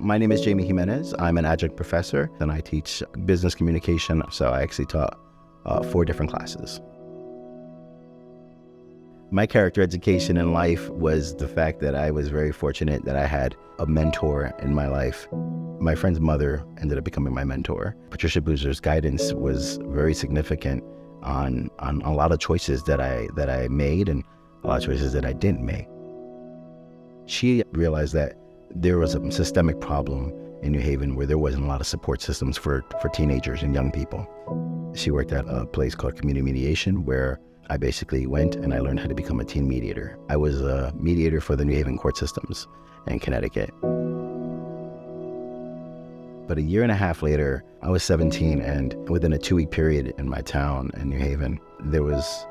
My name is Jamie Jimenez. I'm an adjunct professor, and I teach business communication. So I actually taught 4 different classes. My character education in life was the fact that I was very fortunate that I had a mentor in my life. My friend's mother ended up becoming my mentor. Patricia Boozer's guidance was very significant on a lot of choices that I made and a lot of choices that I didn't make. She realized that there was a systemic problem in New Haven where there wasn't a lot of support systems for teenagers and young people. She worked at a place called Community Mediation, where I basically went and I learned how to become a teen mediator. I was a mediator for the New Haven court systems in Connecticut. But a year and a half later, I was 17, and within a 2-week period in my town in New Haven, there was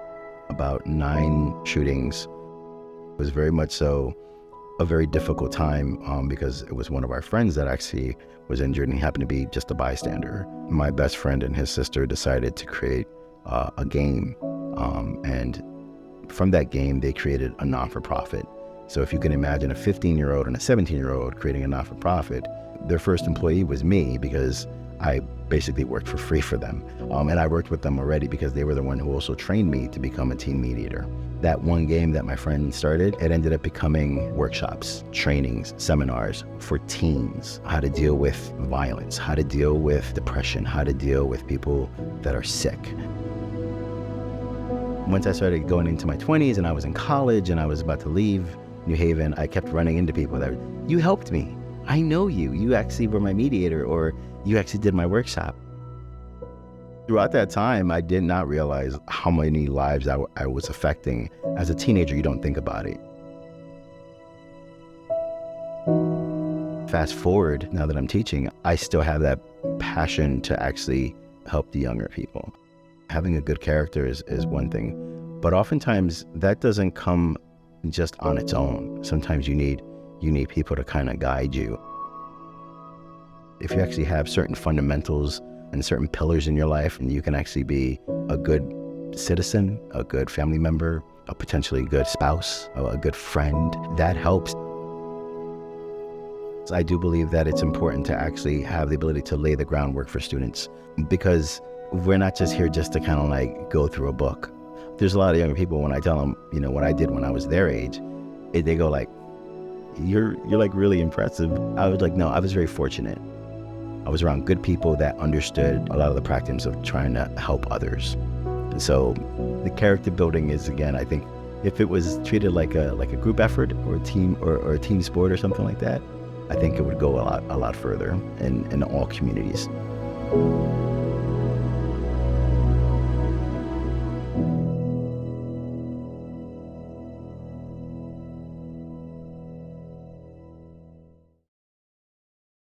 about 9 shootings. It was very much so a very difficult time because it was one of our friends that actually was injured, and he happened to be just a bystander. My best friend and his sister decided to create a game, and from that game, they created a non-for-profit. So if you can imagine a 15-year-old and a 17-year-old creating a non-for-profit, their first employee was me because I basically worked for free for them. And I worked with them already because they were the one who also trained me to become a teen mediator. That one game that my friend started, it ended up becoming workshops, trainings, seminars for teens, how to deal with violence, how to deal with depression, how to deal with people that are sick. Once I started going into my 20s and I was in college and I was about to leave New Haven, I kept running into people that, you helped me. I know you. You actually were my mediator, or you actually did my workshop. Throughout that time, I did not realize how many lives I was affecting. As a teenager, you don't think about it. Fast forward, now that I'm teaching, I still have that passion to actually help the younger people. Having a good character is one thing, but oftentimes that doesn't come just on its own. Sometimes you need people to kind of guide you. If you actually have certain fundamentals and certain pillars in your life, and you can actually be a good citizen, a good family member, a potentially good spouse, a good friend, that helps. I do believe that it's important to actually have the ability to lay the groundwork for students, because we're not just here just to kind of like go through a book. There's a lot of younger people, when I tell them, what I did when I was their age, they go like, you're like really impressive. I was like, no, I was very fortunate. I was around good people that understood a lot of the practice of trying to help others. And so the character building is, again, I think if it was treated like a group effort or a team or a team sport or something like that, I think it would go a lot further in all communities.